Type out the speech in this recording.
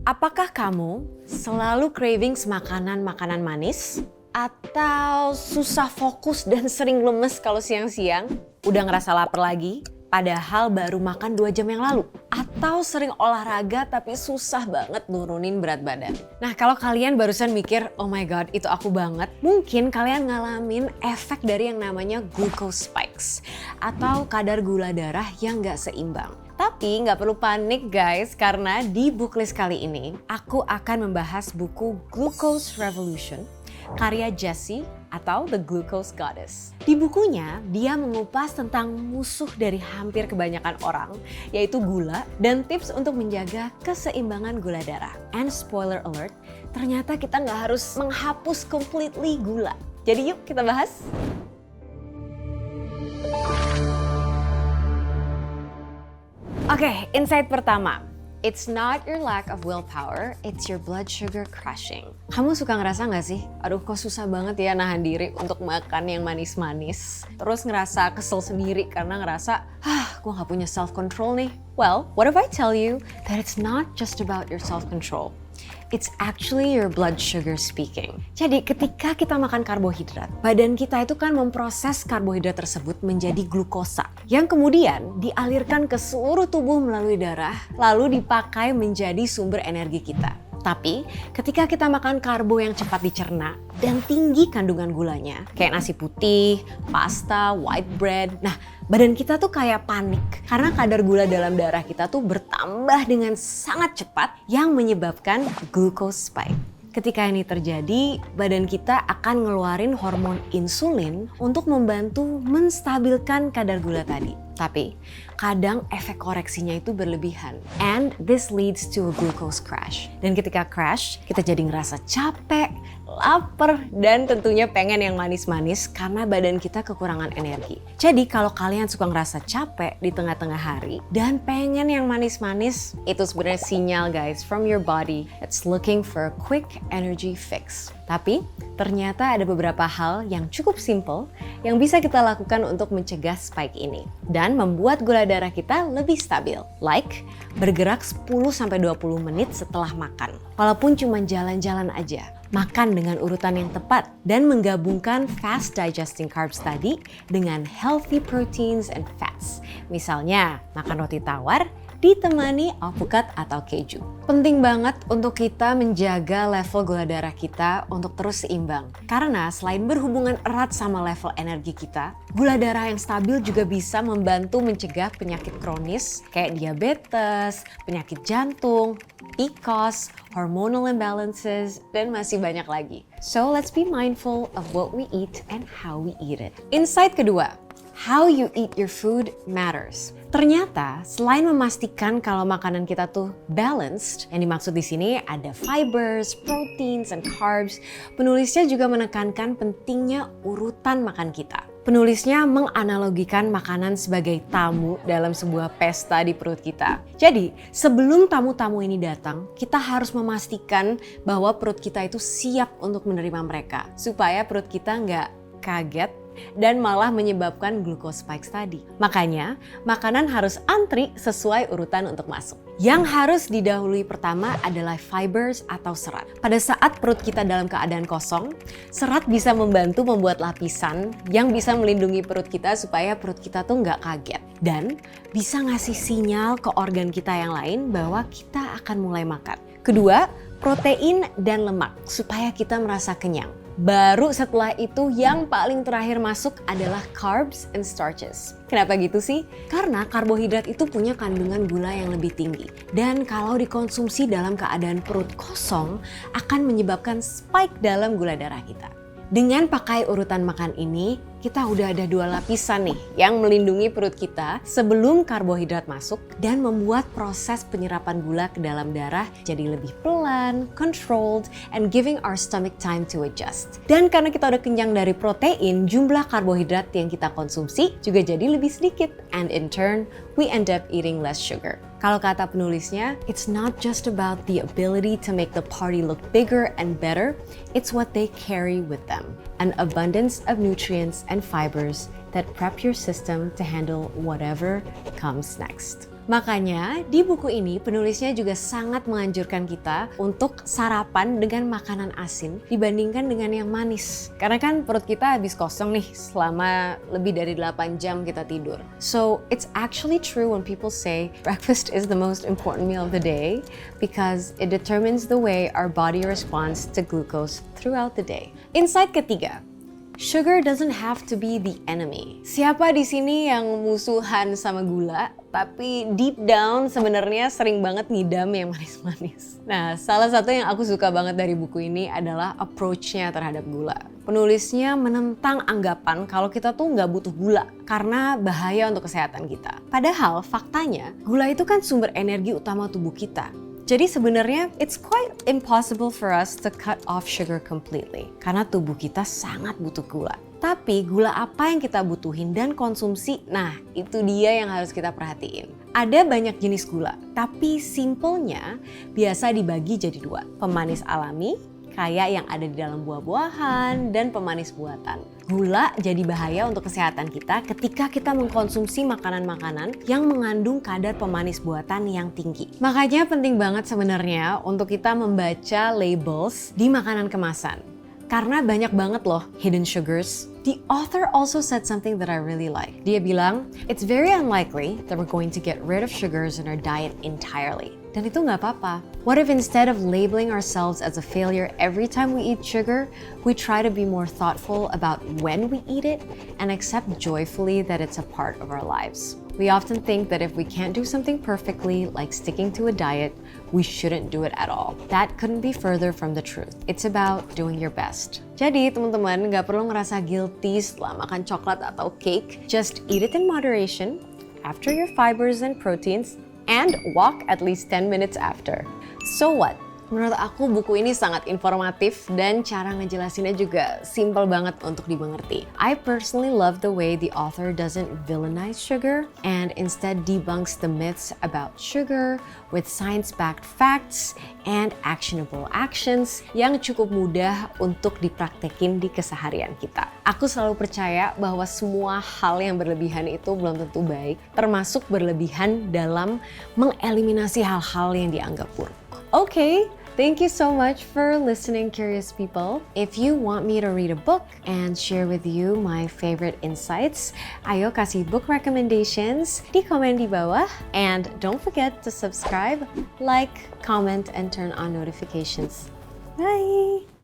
Apakah kamu selalu cravings makanan-makanan manis? Atau susah fokus dan sering lemes kalau siang-siang? Udah ngerasa lapar lagi? Padahal baru makan 2 jam yang lalu? Atau sering olahraga tapi susah banget nurunin berat badan? Nah, kalau kalian barusan mikir, oh my god itu aku banget, mungkin kalian ngalamin efek dari yang namanya glucose spikes atau kadar gula darah yang gak seimbang. Tapi nggak perlu panik guys, karena di Booklist kali ini aku akan membahas buku Glucose Revolution karya Jessie atau The Glucose Goddess. Di bukunya, dia mengupas tentang musuh dari hampir kebanyakan orang, yaitu gula, dan tips untuk menjaga keseimbangan gula darah. And spoiler alert, ternyata kita nggak harus menghapus completely gula. Jadi yuk kita bahas. Oke, insight pertama. It's not your lack of willpower, it's your blood sugar crashing. Kamu suka ngerasa gak sih? Aduh kok susah banget ya nahan diri untuk makan yang manis-manis. Terus ngerasa kesel sendiri karena ngerasa, gue gak punya self-control nih. Well, what if I tell you that it's not just about your self-control? It's actually your blood sugar speaking. Jadi ketika kita makan karbohidrat, badan kita itu kan memproses karbohidrat tersebut menjadi glukosa yang kemudian dialirkan ke seluruh tubuh melalui darah lalu dipakai menjadi sumber energi kita. Tapi ketika kita makan karbo yang cepat dicerna dan tinggi kandungan gulanya, kayak nasi putih, pasta, white bread, nah badan kita tuh kayak panik karena kadar gula dalam darah kita tuh bertambah dengan sangat cepat yang menyebabkan glucose spike. Ketika ini terjadi, badan kita akan ngeluarin hormon insulin untuk membantu menstabilkan kadar gula tadi. Tapi kadang efek koreksinya itu berlebihan. And this leads to a glucose crash. Dan ketika crash, kita jadi ngerasa capek, lapar, dan tentunya pengen yang manis-manis karena badan kita kekurangan energi. Jadi kalau kalian suka ngerasa capek di tengah-tengah hari dan pengen yang manis-manis, itu sebenarnya sinyal guys from your body that's looking for a quick energy fix. Tapi ternyata ada beberapa hal yang cukup simple yang bisa kita lakukan untuk mencegah spike ini dan membuat gula darah kita lebih stabil. Like bergerak 10-20 menit setelah makan. Walaupun cuma jalan-jalan aja. Makan dengan urutan yang tepat dan menggabungkan fast digesting carbs tadi dengan healthy proteins and fats. Misalnya makan roti tawar ditemani alpukat atau keju. Penting banget untuk kita menjaga level gula darah kita untuk terus seimbang. Karena selain berhubungan erat sama level energi kita, gula darah yang stabil juga bisa membantu mencegah penyakit kronis kayak diabetes, penyakit jantung, PCOS, hormonal imbalances, dan masih banyak lagi. So let's be mindful of what we eat and how we eat it. Insight kedua, how you eat your food matters. Ternyata selain memastikan kalau makanan kita tuh balanced, yang dimaksud di sini ada fibers, proteins, and carbs, penulisnya juga menekankan pentingnya urutan makan kita. Penulisnya menganalogikan makanan sebagai tamu dalam sebuah pesta di perut kita. Jadi, sebelum tamu-tamu ini datang, kita harus memastikan bahwa perut kita itu siap untuk menerima mereka. Supaya perut kita nggak kaget dan malah menyebabkan glucose spikes tadi. Makanya, makanan harus antri sesuai urutan untuk masuk. Yang harus didahului pertama adalah fibers atau serat. Pada saat perut kita dalam keadaan kosong, serat bisa membantu membuat lapisan yang bisa melindungi perut kita supaya perut kita tuh nggak kaget. Dan bisa ngasih sinyal ke organ kita yang lain bahwa kita akan mulai makan. Kedua, protein dan lemak supaya kita merasa kenyang. Baru setelah itu yang paling terakhir masuk adalah carbs and starches. Kenapa gitu sih? Karena karbohidrat itu punya kandungan gula yang lebih tinggi. Dan kalau dikonsumsi dalam keadaan perut kosong akan menyebabkan spike dalam gula darah kita. Dengan pakai urutan makan ini, kita udah ada 2 lapisan nih yang melindungi perut kita sebelum karbohidrat masuk dan membuat proses penyerapan gula ke dalam darah jadi lebih pelan, controlled, and giving our stomach time to adjust. Dan karena kita udah kenyang dari protein, jumlah karbohidrat yang kita konsumsi juga jadi lebih sedikit. And in turn, we end up eating less sugar. Kalau kata penulisnya, it's not just about the ability to make the party look bigger and better, it's what they carry with them. An abundance of nutrients and fibers that prep your system to handle whatever comes next. Makanya di buku ini penulisnya juga sangat menganjurkan kita untuk sarapan dengan makanan asin dibandingkan dengan yang manis. Karena kan perut kita habis kosong nih selama lebih dari 8 jam kita tidur. So it's actually true when people say breakfast is the most important meal of the day because it determines the way our body responds to glucose throughout the day. Insight ketiga. Sugar doesn't have to be the enemy. Siapa di sini yang musuhan sama gula, tapi deep down sebenarnya sering banget ngidam yang manis-manis. Nah, salah satu yang aku suka banget dari buku ini adalah approach-nya terhadap gula. Penulisnya menentang anggapan kalau kita tuh nggak butuh gula karena bahaya untuk kesehatan kita. Padahal faktanya, gula itu kan sumber energi utama tubuh kita. Jadi sebenarnya it's quite impossible for us to cut off sugar completely karena tubuh kita sangat butuh gula. Tapi gula apa yang kita butuhin dan konsumsi, nah itu dia yang harus kita perhatiin. Ada banyak jenis gula, tapi simpelnya biasa dibagi jadi 2. Pemanis alami, kayak yang ada di dalam buah-buahan, dan pemanis buatan. Gula jadi bahaya untuk kesehatan kita ketika kita mengkonsumsi makanan-makanan yang mengandung kadar pemanis buatan yang tinggi. Makanya penting banget sebenarnya untuk kita membaca labels di makanan kemasan. Karena banyak banget loh hidden sugars. The author also said something that I really like. Dia bilang, it's very unlikely that we're going to get rid of sugars in our diet entirely. Dan itu nggak apa-apa. What if instead of labeling ourselves as a failure every time we eat sugar, we try to be more thoughtful about when we eat it and accept joyfully that it's a part of our lives. We often think that if we can't do something perfectly, like sticking to a diet, we shouldn't do it at all. That couldn't be further from the truth. It's about doing your best. Jadi teman-teman nggak perlu ngerasa guilty setelah makan coklat atau cake. Just eat it in moderation, after your fibers and proteins, and walk at least 10 minutes after. So what? Menurut aku buku ini sangat informatif dan cara ngejelasinnya juga simple banget untuk dimengerti. I personally love the way the author doesn't villainize sugar and instead debunks the myths about sugar with science-backed facts and actionable actions yang cukup mudah untuk dipraktekin di keseharian kita. Aku selalu percaya bahwa semua hal yang berlebihan itu belum tentu baik, termasuk berlebihan dalam mengeliminasi hal-hal yang dianggap buruk. Okay, thank you so much for listening, curious people. If you want me to read a book and share with you my favorite insights, ayo kasih book recommendations di komen di bawah. And don't forget to subscribe, like, comment, and turn on notifications. Bye!